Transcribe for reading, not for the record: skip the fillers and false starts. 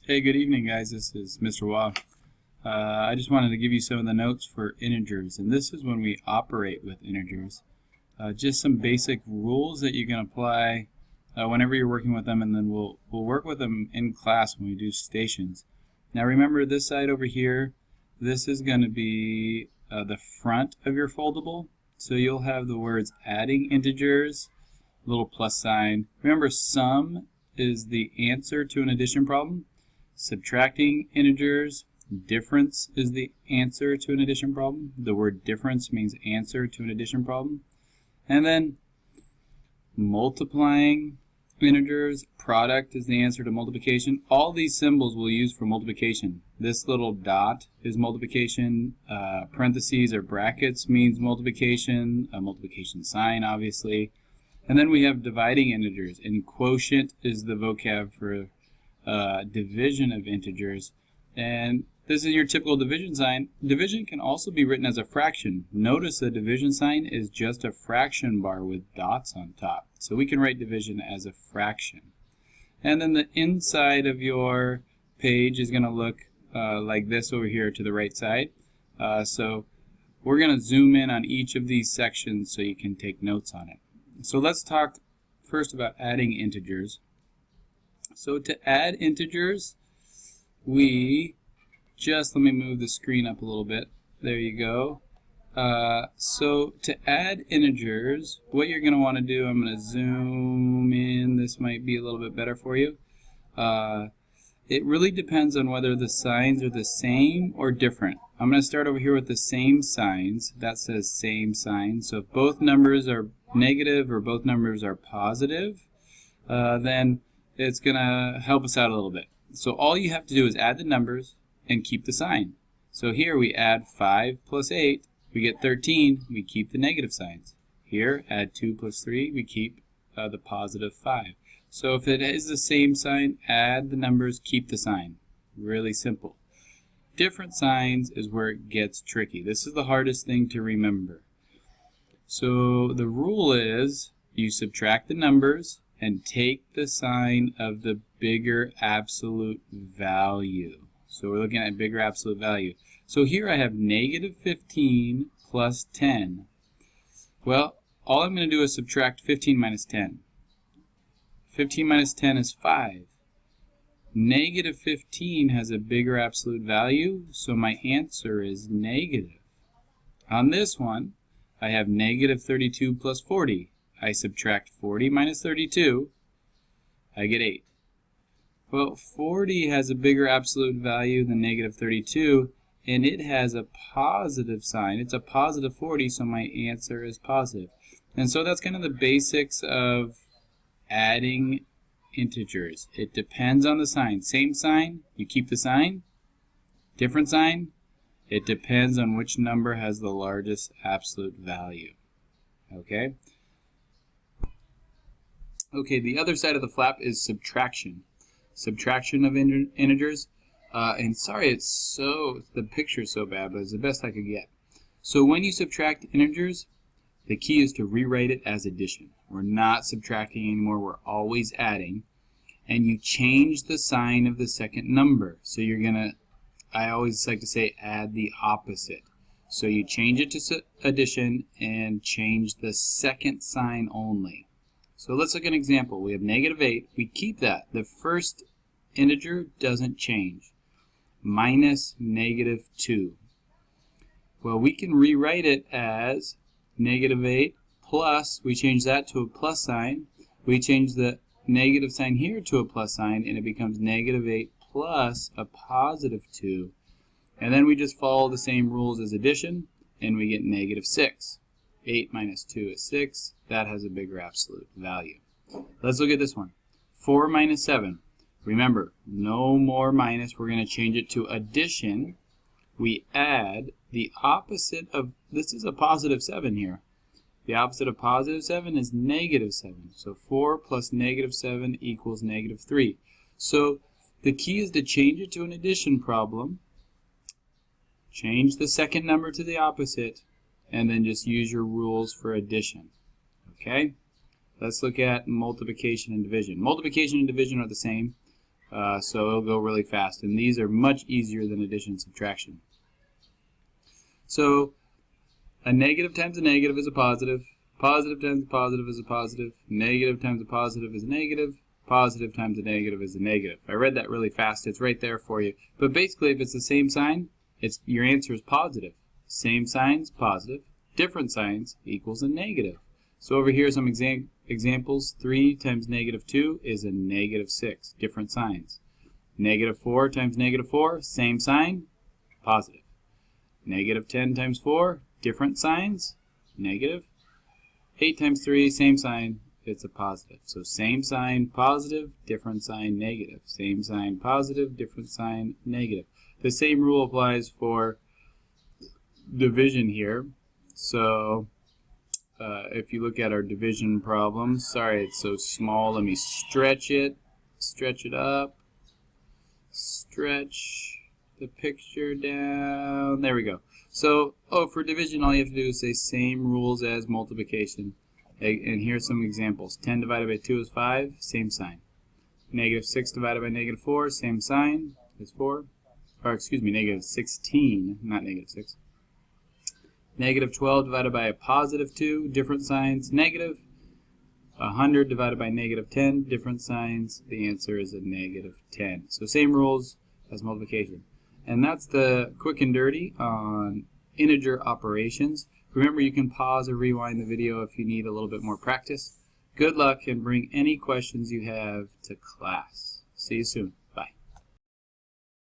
Hey, good evening, guys. This is Mr. Wah. I just wanted to give you some of the notes for integers, and this is when we operate with integers. Just some basic rules that you can apply whenever you're working with them, and then we'll work with them in class when we do stations. Now remember, this side over here, this is going to be the front of your foldable, so you'll have the words adding integers, little plus sign. Remember, sum is the answer to an addition problem. Subtracting integers, difference is the answer to an addition problem. The word difference means answer to an addition problem. And then multiplying integers, product is the answer to multiplication. All these symbols we'll use for multiplication. This little dot is multiplication. Parentheses or brackets means multiplication. A multiplication sign, obviously. And then we have dividing integers, and quotient is the vocab for division of integers. And this is your typical division sign. Division can also be written as a fraction. Notice the division sign is just a fraction bar with dots on top. So we can write division as a fraction. And then the inside of your page is going to look like this over here to the right side. So we're going to zoom in on each of these sections so you can take notes on it. So let's talk first about adding integers. So to add integers, let me move the screen up a little bit. There you go. So to add integers, what you're going to want to do, I'm going to zoom in. This might be a little bit better for you. It really depends on whether the signs are the same or different. I'm going to start over here with the same signs. That says same signs. So if both numbers are negative or both numbers are positive, then it's going to help us out a little bit. So all you have to do is add the numbers and keep the sign. So here we add 5 plus 8, we get 13, we keep the negative signs. Here, add 2 plus 3, we keep the positive 5. So if it is the same sign, add the numbers, keep the sign. Really simple. Different signs is where it gets tricky. This is the hardest thing to remember. So the rule is you subtract the numbers and take the sign of the bigger absolute value. So we're looking at bigger absolute value. So here I have negative 15 plus 10. Well, all I'm going to do is subtract 15 minus 10. 15 minus 10 is 5. Negative 15 has a bigger absolute value, so my answer is negative. On this one, I have negative 32 plus 40. I subtract 40 minus 32, I get 8. Well, 40 has a bigger absolute value than negative 32, and it has a positive sign. It's a positive 40, so my answer is positive. And so that's kind of the basics of adding integers. It depends on the sign. Same sign, you keep the sign. Different sign, it depends on which number has the largest absolute value. Okay? Okay, the other side of the flap is subtraction. Subtraction of integers. And sorry, the picture's so bad, but it's the best I could get. So when you subtract integers, the key is to rewrite it as addition. We're not subtracting anymore, we're always adding. And you change the sign of the second number. So you're gonna, I always like to say, add the opposite. So you change it to addition and change the second sign only. So let's look at an example. We have negative 8. We keep that. The first integer doesn't change. Minus negative 2. Well, we can rewrite it as negative 8 plus, we change that to a plus sign. We change the negative sign here to a plus sign, and it becomes negative 8 plus a positive 2. And then we just follow the same rules as addition, and we get negative 6. 8 minus 2 is 6. That has a bigger absolute value. Let's look at this one. 4 minus 7. Remember, no more minus. We're going to change it to addition. We add the opposite of, this is a positive 7 here. The opposite of positive 7 is negative 7. So 4 plus negative 7 equals negative 3. So the key is to change it to an addition problem. Change the second number to the opposite, and then just use your rules for addition. Okay? Let's look at multiplication and division. Multiplication and division are the same. So it'll go really fast. And these are much easier than addition and subtraction. So a negative times a negative is a positive. Positive times a positive is a positive. Negative times a positive is a negative. Positive times a negative is a negative. I read that really fast. It's right there for you. But basically, if it's the same sign, your answer is positive. Same signs, positive. Different signs equals a negative. So over here, some examples. 3 times negative 2 is a negative 6. Different signs. Negative 4 times negative 4, same sign, positive. Negative 10 times 4, different signs, negative. 8 times 3, same sign, it's a positive. So same sign, positive, different sign, negative. Same sign, positive, different sign, negative. The same rule applies for division here. So if you look at our division problem, sorry it's so small, let me stretch it up, stretch the picture down, there we go. So, for division, all you have to do is say same rules as multiplication. And here's some examples. 10 divided by 2 is 5, same sign. Negative 6 divided by negative 4, same sign, is 4. Or excuse me, negative 16, not negative 6. Negative 12 divided by a positive 2, different signs, negative. 100 divided by negative 10, different signs. The answer is a negative 10. So same rules as multiplication. And that's the quick and dirty on integer operations. Remember, you can pause or rewind the video if you need a little bit more practice. Good luck, and bring any questions you have to class. See you soon.